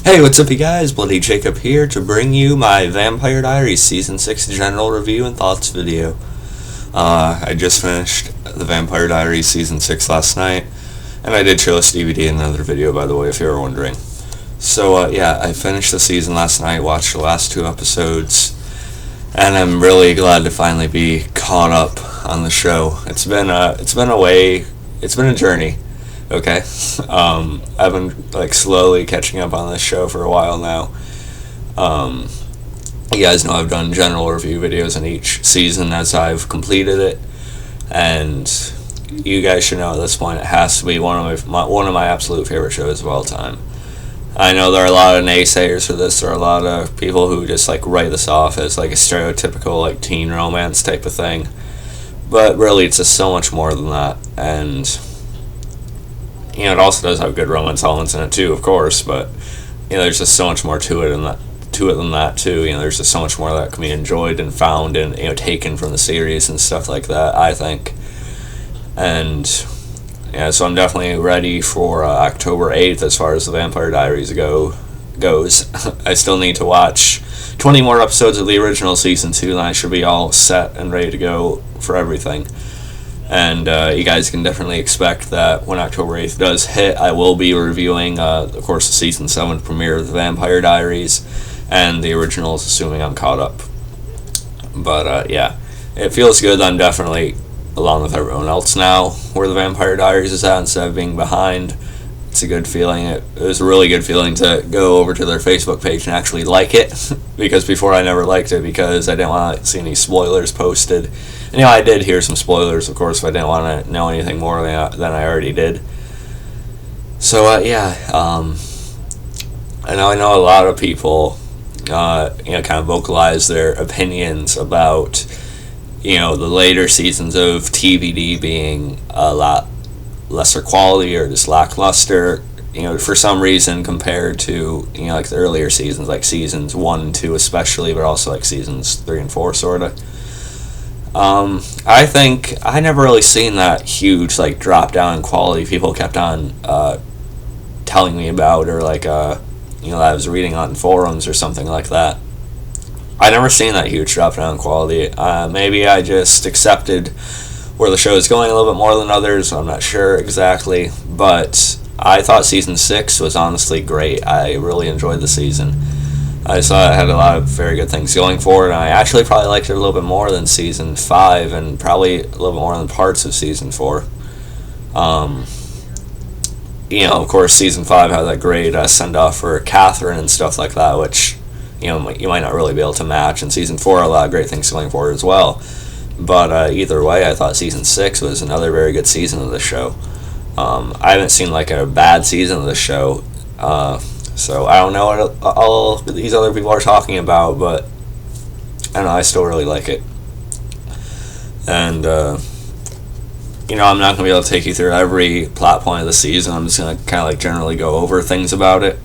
Hey, what's up, you guys? Bloody Jacob here to bring you my Vampire Diaries Season 6 general review and thoughts video. I just finished the Vampire Diaries Season 6 last night, and I did show this DVD in another video, by the way, if you were wondering. So, yeah, I finished the season last night, watched the last 2 episodes, and I'm really glad to finally be caught up on the show. It's been a journey. Okay, I've been slowly catching up on this show for a while now. You guys know I've done general review videos in each season as I've completed it, and you guys should know at this point it has to be one of my absolute favorite shows of all time. I know there are a lot of naysayers for this. There are a lot of people who just write this off as a stereotypical teen romance type of thing, but really it's just so much more than that. And it also does have good romance elements in it too, of course, but there's just so much more to it than that too. There's just so much more that can be enjoyed and found and taken from the series and stuff like that, I think. And so I'm definitely ready for October 8th as far as the Vampire Diaries goes. I still need to watch 20 more episodes of the original season 2, and I should be all set and ready to go for everything. And you guys can definitely expect that when October 8th does hit, I will be reviewing, of course, the Season 7 premiere of the Vampire Diaries and the originals, assuming I'm caught up. But, yeah, it feels good. I'm definitely, along with everyone else now, where the Vampire Diaries is at instead of being behind. It's a good feeling. It was a really good feeling to go over to their Facebook page and actually like it, because before I never liked it because I didn't want to see any spoilers posted. And, I did hear some spoilers, of course, but I didn't want to know anything more than I already did. So, yeah, I know a lot of people, kind of vocalize their opinions about, the later seasons of TVD being a lot lesser quality or just lackluster, for some reason compared to, the earlier seasons, like seasons 1 and 2 especially, but also seasons 3 and 4 sorta. I think I never really seen that huge drop down in quality people kept on telling me about, or I was reading on forums or something like that. I never seen that huge drop down in quality. Maybe I just accepted where the show is going a little bit more than others. I'm not sure exactly, but I thought season 6 was honestly great. I really enjoyed the season. I saw it had a lot of very good things going for it, and I actually probably liked it a little bit more than season 5, and probably a little bit more than parts of season 4. Of course, season 5 had that great send-off for Catherine and stuff like that, which, you might not really be able to match. And season 4 had a lot of great things going for it as well. But either way, I thought season 6 was another very good season of the show. I haven't seen a bad season of the show, so I don't know what all these other people are talking about, but I don't know, I still really like it. And, I'm not going to be able to take you through every plot point of the season. I'm just going to kind of generally go over things about it.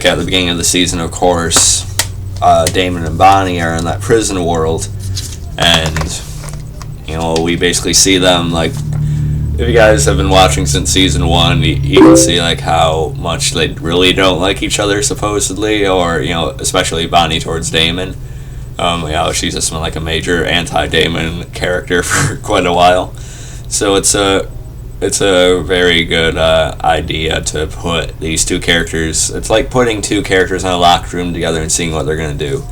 At the beginning of the season, of course, Damon and Bonnie are in that prison world, and, we basically see them, if you guys have been watching since season 1, you can see how much they really don't like each other, supposedly, or especially Bonnie towards Damon. She's just been a major anti-Damon character for quite a while. So it's a very good idea to put these two characters. It's like putting two characters in a locked room together and seeing what they're gonna do,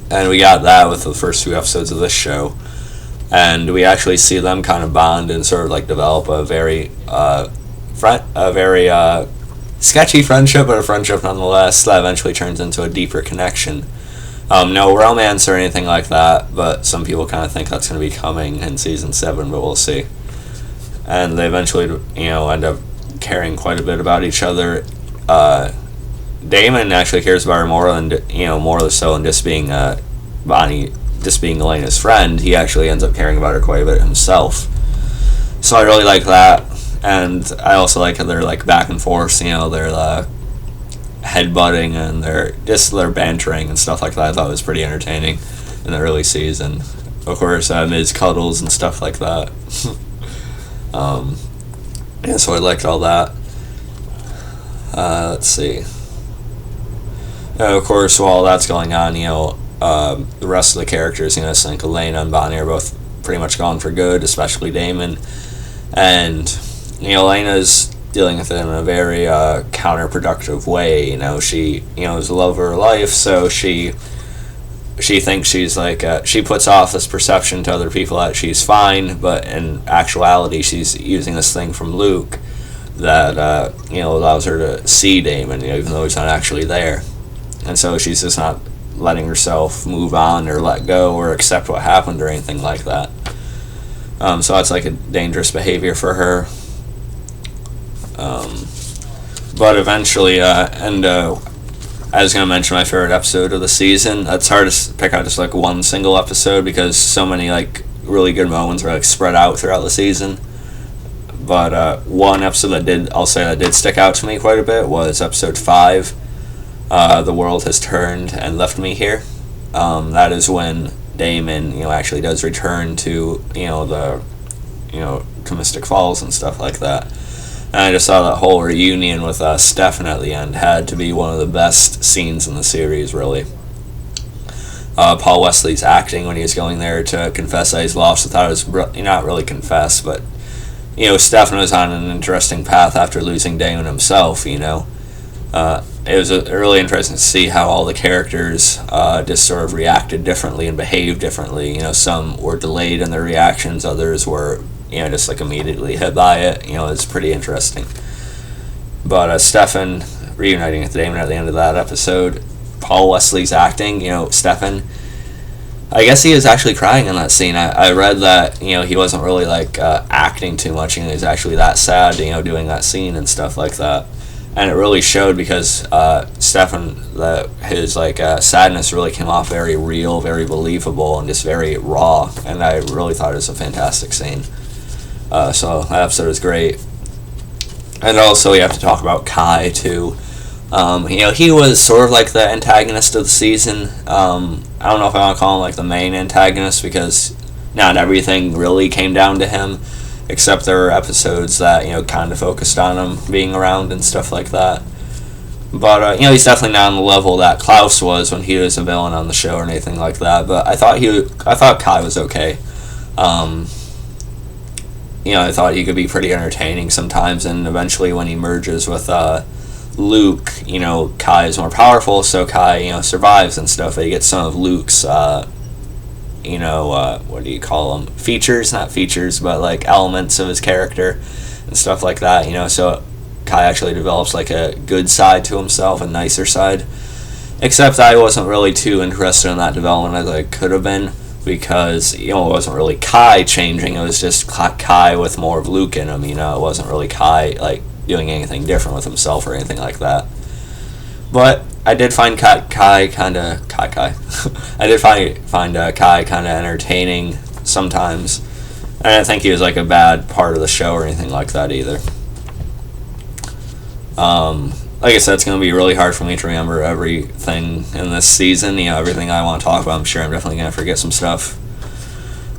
And we got that with the first 2 episodes of this show. And we actually see them kind of bond and sort of develop a very sketchy friendship, but a friendship nonetheless that eventually turns into a deeper connection. No romance or anything like that, but some people kind of think that's going to be coming in season 7, but we'll see. And they eventually, end up caring quite a bit about each other. Damon actually cares about her more than, more so than just being Bonnie. Just being Elena's friend, he actually ends up caring about her quite a bit himself. So I really like that, and I also like how they're back and forth. They're headbutting and they're bantering and stuff like that. I thought it was pretty entertaining in the early season. Of course, Miz cuddles and stuff like that. Yeah, so I liked all that. Let's see. And of course, while that's going on, the rest of the characters, I think Elena and Bonnie are both pretty much gone for good, especially Damon. And, Elena's dealing with it in a very counterproductive way. She, is the love of her life, so she thinks she's like, she puts off this perception to other people that she's fine, but in actuality, she's using this thing from Luke that, allows her to see Damon, even though he's not actually there. And so she's just not letting herself move on or let go or accept what happened or anything like that. So that's like a dangerous behavior for her. But eventually, I was going to mention my favorite episode of the season. It's hard to pick out just like one single episode because so many like really good moments are like spread out throughout the season. But one episode that did stick out to me quite a bit was episode 5. The world has turned and left me here. That is when Damon, actually does return to, to Mystic Falls and stuff like that. And I just saw that whole reunion with Stefan at the end had to be one of the best scenes in the series, really. Paul Wesley's acting when he was going there to confess that he's lost. I thought it was not really confess, but Stefan was on an interesting path after losing Damon himself. It was really interesting to see how all the characters just sort of reacted differently and behaved differently. Some were delayed in their reactions, others were just like immediately hit by it. It's pretty interesting. But Stefan reuniting with Damon at the end of that episode, Paul Wesley's acting, Stefan, I guess he was actually crying in that scene. I read that, he wasn't really like acting too much, he was actually that sad, doing that scene and stuff like that. And it really showed because Stefan, his like sadness really came off very real, very believable, and just very raw. And I really thought it was a fantastic scene. So that episode was great. And also you have to talk about Kai too. He was sort of like the antagonist of the season. I don't know if I want to call him like the main antagonist because not everything really came down to him, except there were episodes that kind of focused on him being around and stuff like that. But he's definitely not on the level that Klaus was when he was a villain on the show or anything like that. But I thought Kai was okay. I thought he could be pretty entertaining sometimes, and eventually when he merges with Luke, Kai is more powerful, so Kai, survives and stuff. He gets some of Luke's, what do you call them? Features, not features, but like elements of his character and stuff like that, so Kai actually develops like a good side to himself, a nicer side. Except I wasn't really too interested in that development as I could have been, because it wasn't really Kai changing, it was just Kai with more of Luke in him. It wasn't really Kai like doing anything different with himself or anything like that. But I did find Kai kind of I did find Kai kind of entertaining sometimes. I didn't think he was like a bad part of the show or anything like that either. Like I said, it's going to be really hard for me to remember everything in this season. Everything I want to talk about, I'm sure I'm definitely going to forget some stuff.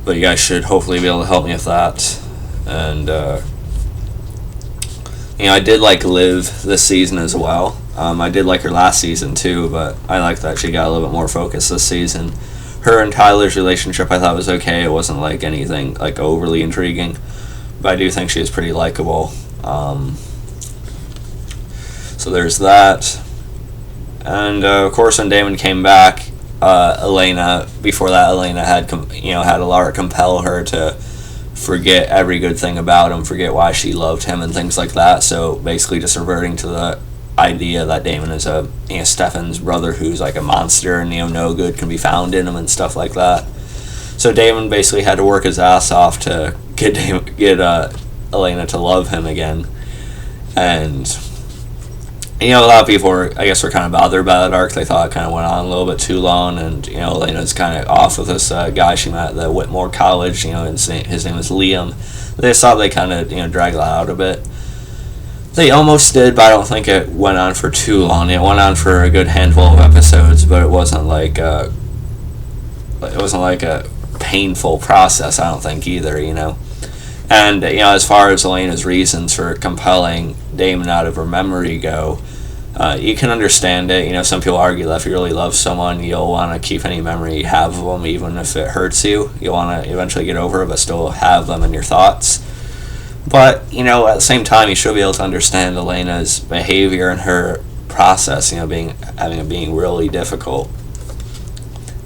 But you guys should hopefully be able to help me with that. And, I did like Liv this season as well. I did like her last season too, but I like that she got a little bit more focus this season. Her and Tyler's relationship I thought was okay. It wasn't like anything like overly intriguing, but I do think she was pretty likable. So there's that. And of course when Damon came back, Elena had had Alara compel her to forget every good thing about him, forget why she loved him and things like that. So basically just reverting to the idea that Damon is Stefan's brother who's like a monster and no good can be found in him and stuff like that. So Damon basically had to work his ass off to get Elena to love him again. And a lot of people were kind of bothered by that arc. They thought it kind of went on a little bit too long, and Elena's kind of off with this guy she met at the Whitmore College. His name was Liam. They just thought they kind of dragged that out a bit. They almost did, but I don't think it went on for too long. It went on for a good handful of episodes, but it wasn't like a painful process. I don't think either. And, as far as Elena's reasons for compelling Damon out of her memory go, you can understand it. Some people argue that if you really love someone, you'll want to keep any memory you have of them, even if it hurts you. You'll want to eventually get over it, but still have them in your thoughts. But, at the same time, you should be able to understand Elena's behavior and her process, having it being really difficult.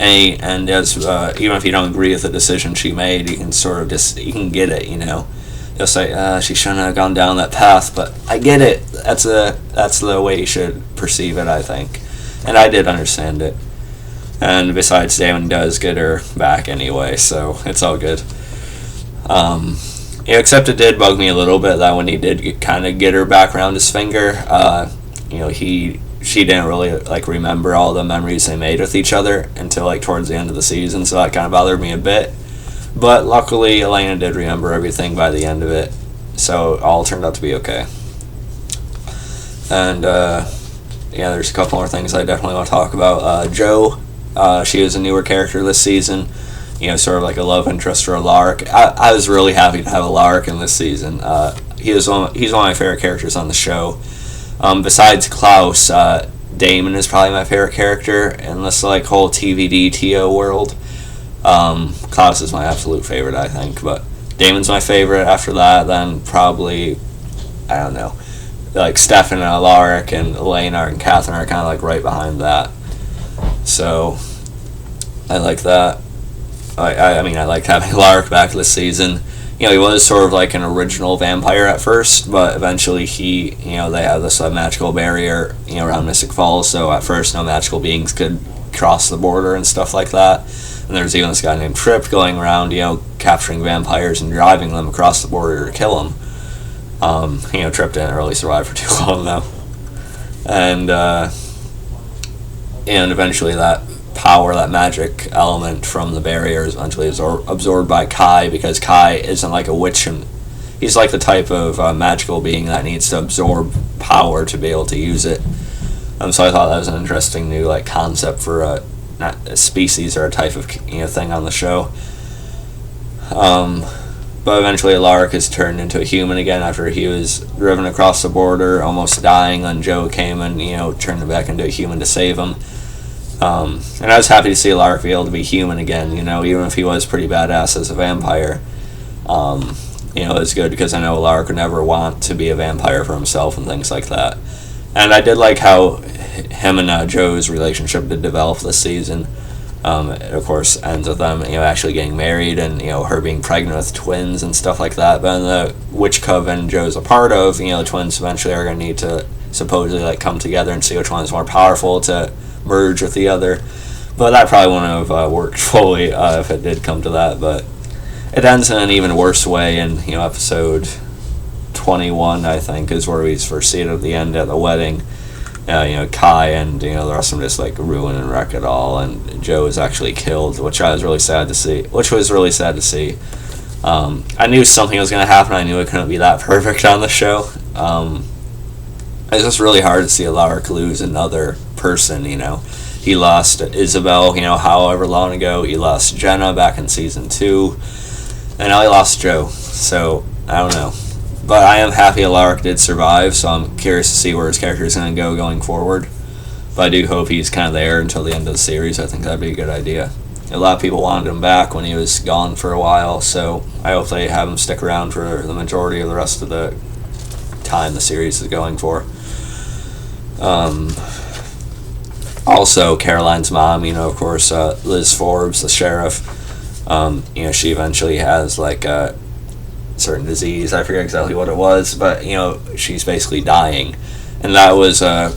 And as even if you don't agree with the decision she made, you can sort of you can get it. You'll say, she shouldn't have gone down that path, but I get it. That's the way you should perceive it, I think, and I did understand it. And besides, Damon does get her back anyway, so it's all good. Except it did bug me a little bit that when he did kind of get her back around his finger, she didn't really remember all the memories they made with each other until towards the end of the season, so that kind of bothered me a bit. But luckily, Elena did remember everything by the end of it, so it all turned out to be okay. And there's a couple more things I definitely want to talk about. Jo, she was a newer character this season. Sort of like a love interest for Alaric. I was really happy to have Alaric in this season. He's one of my favorite characters on the show. Besides Klaus, Damon is probably my favorite character in this whole TVD-TO world. Klaus is my absolute favorite, I think, but Damon's my favorite. After that, then probably, I don't know, Stefan and Alaric and Elena and Catherine are kind of right behind that. So I like that. I liked having Alaric back this season. He was sort of an original vampire at first, but eventually they have this magical barrier, around Mystic Falls, so at first no magical beings could cross the border and stuff like that. And there's even this guy named Trip going around, capturing vampires and driving them across the border to kill them. Trip didn't really survive for too long, though. And eventually that power, that magic element from the barrier is eventually absorbed by Kai, because Kai isn't a witch, and he's the type of magical being that needs to absorb power to be able to use it. So I thought that was an interesting new concept for not a species or a type of thing on the show. But eventually Alaric is turned into a human again after he was driven across the border, almost dying, and Jo came and turned him back into a human to save him. And I was happy to see Alaric be able to be human again, even if he was pretty badass as a vampire. It's good because I know Alaric would never want to be a vampire for himself and things like that. And I did like how him and Jo's relationship did develop this season. It, of course, ends with them, actually getting married and, her being pregnant with twins and stuff like that. But in the witch coven Jo's a part of, the twins eventually are going to need to supposedly, come together and see which one is more powerful to merge with the other. But that probably wouldn't have worked fully if it did come to that. But it ends in an even worse way in, episode 21, I think, is where we first see it at the end at the wedding. Kai and the rest of them just ruin and wreck it all, and Jo is actually killed, which was really sad to see. I knew something was going to happen. I knew it couldn't be that perfect on the show. It's just really hard to see Alaric lose another person. He lost Isabel, however long ago. He lost Jenna back in season 2, and now he lost Jo. So I don't know. But I am happy Alaric did survive, so I'm curious to see where his character is going to go going forward. But I do hope he's kind of there until the end of the series. I think that'd be a good idea. A lot of people wanted him back when he was gone for a while, so I hope they have him stick around for the majority of the rest of the time the series is going for. Also, Caroline's mom, of course, Liz Forbes, the sheriff, she eventually has a certain disease. I forget exactly what it was, but she's basically dying, and that was a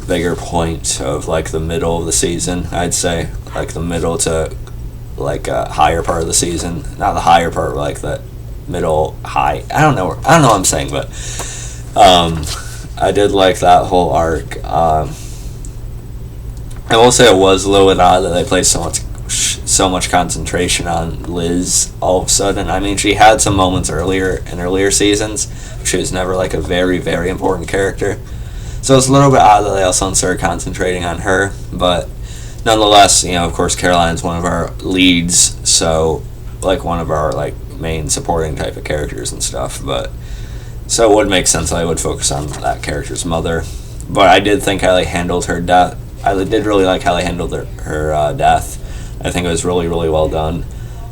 bigger point of the middle of the season. I'd say the middle to higher part of the season, not the higher part, but the middle high. I don't know what I'm saying, but I did like that whole arc. I will say it was a little bit odd that they placed so much concentration on Liz all of a sudden. I mean, she had some moments in earlier seasons, but she was never a very, very important character. So it's a little bit odd that they also started concentrating on her, but nonetheless, of course, Caroline's one of our leads, so one of our main supporting type of characters and stuff. But so it would make sense I would focus on that character's mother. But I did think how they handled her death. I did really like how they handled her death. I think it was really, really well done.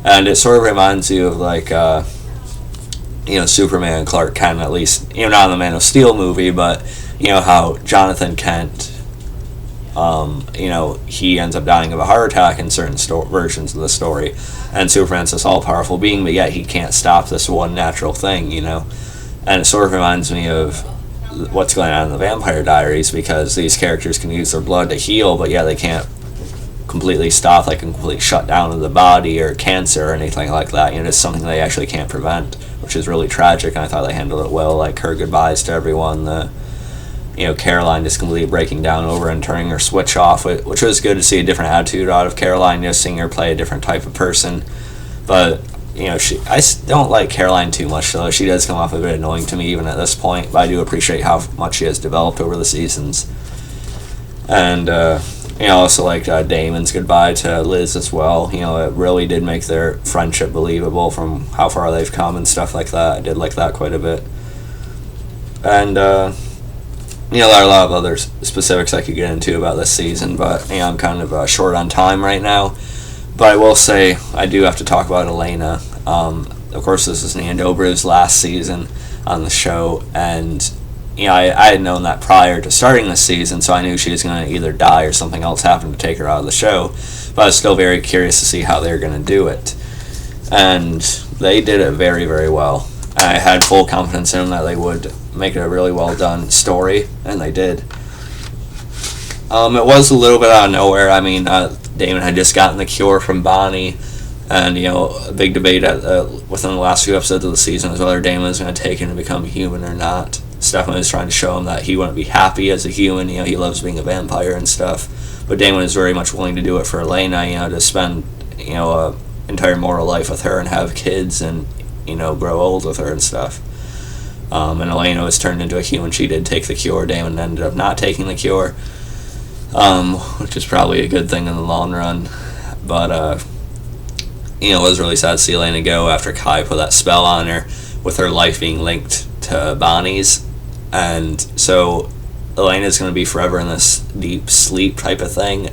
And it sort of reminds you of, like, Superman and Clark Kent, at least, not in the Man of Steel movie, but, how Jonathan Kent, he ends up dying of a heart attack in certain versions of the story. And Superman's this all-powerful being, but yet he can't stop this one natural thing, And it sort of reminds me of what's going on in the Vampire Diaries, because these characters can use their blood to heal, but yeah, they can't completely stop, like, completely shut down of the body or cancer or anything like that. It's something they actually can't prevent, which is really tragic, and I thought they handled it well. Like, her goodbyes to everyone, Caroline just completely breaking down over and turning her switch off, which was good to see a different attitude out of Caroline, just seeing her play a different type of person. But I don't like Caroline too much, though. She does come off a bit annoying to me even at this point, but I do appreciate how much she has developed over the seasons. And also liked Damon's goodbye to Liz as well. It really did make their friendship believable from how far they've come and stuff like that. I did like that quite a bit. And there are a lot of other specifics I could get into about this season, but I'm kind of short on time right now. But I will say I do have to talk about Elena. Of course, this is Nina Dobrev's last season on the show, and I had known that prior to starting this season, so I knew she was going to either die or something else happened to take her out of the show. But I was still very curious to see how they were going to do it, and they did it very, very well. I had full confidence in them that they would make it a really well done story, and they did. It was a little bit out of nowhere. I mean, Damon had just gotten the cure from Bonnie, and a big debate within the last few episodes of the season was whether Damon was going to take him to become human or not. Stefan was trying to show him that he wouldn't be happy as a human. He loves being a vampire and stuff, but Damon is very much willing to do it for Elena. To spend a entire mortal life with her and have kids and grow old with her and stuff. And Elena was turned into a human. She did take the cure. Damon ended up not taking the cure, which is probably a good thing in the long run. But it was really sad to see Elena go after Kai put that spell on her, with her life being linked to Bonnie's. And so Elena's going to be forever in this deep sleep type of thing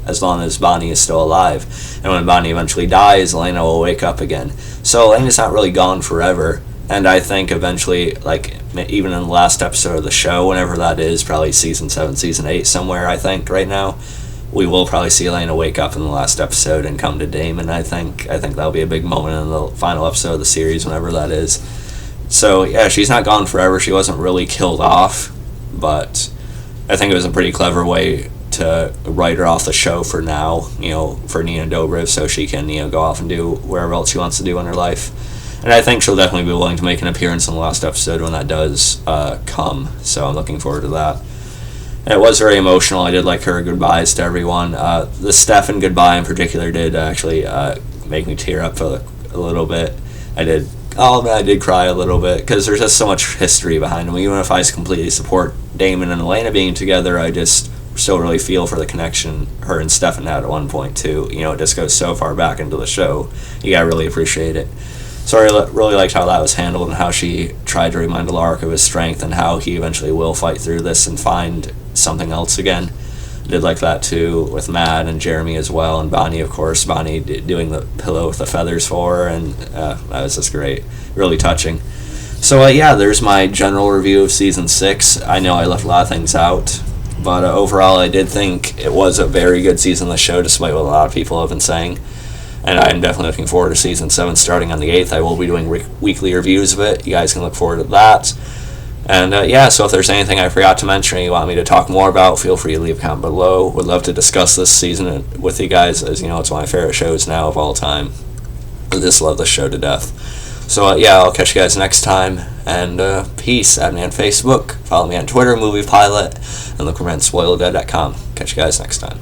as long as Bonnie is still alive. And when Bonnie eventually dies, Elena will wake up again. So Elena's not really gone forever. And I think eventually, like, even in the last episode of the show, whenever that is, probably season 7, season 8, somewhere, I think, right now, we will probably see Elena wake up in the last episode and come to Damon. I think that'll be a big moment in the final episode of the series, whenever that is. So, yeah, she's not gone forever. She wasn't really killed off, but I think it was a pretty clever way to write her off the show for now, for Nina Dobrev, so she can, go off and do wherever else she wants to do in her life. And I think she'll definitely be willing to make an appearance in the last episode when that does come, so I'm looking forward to that. And it was very emotional. I did like her goodbyes to everyone. The Stefan goodbye in particular did actually make me tear up a little bit. I did cry a little bit, because there's just so much history behind them. Even if I completely support Damon and Elena being together, I just still really feel for the connection her and Stefan had at one point, too. It just goes so far back into the show. You gotta really appreciate it. So I really liked how that was handled, and how she tried to remind Alaric of his strength, and how he eventually will fight through this and find something else again. I did like that too with Matt and Jeremy as well, and Bonnie, of course. Bonnie doing the pillow with the feathers for her, and that was just great. Really touching. So yeah, there's my general review of season 6. I know I left a lot of things out, but overall I did think it was a very good season of the show, despite what a lot of people have been saying. And I'm definitely looking forward to season 7 starting on the 8th. I will be doing weekly reviews of it. You guys can look forward to that. And so if there's anything I forgot to mention or you want me to talk more about, feel free to leave a comment below. Would love to discuss this season with you guys, as it's one of my favorite shows now of all time. I just love this show to death. So I'll catch you guys next time, and peace. Add me on Facebook, follow me on Twitter, Movie Pilot, and look for me on SpoiledDead.com. Catch you guys next time.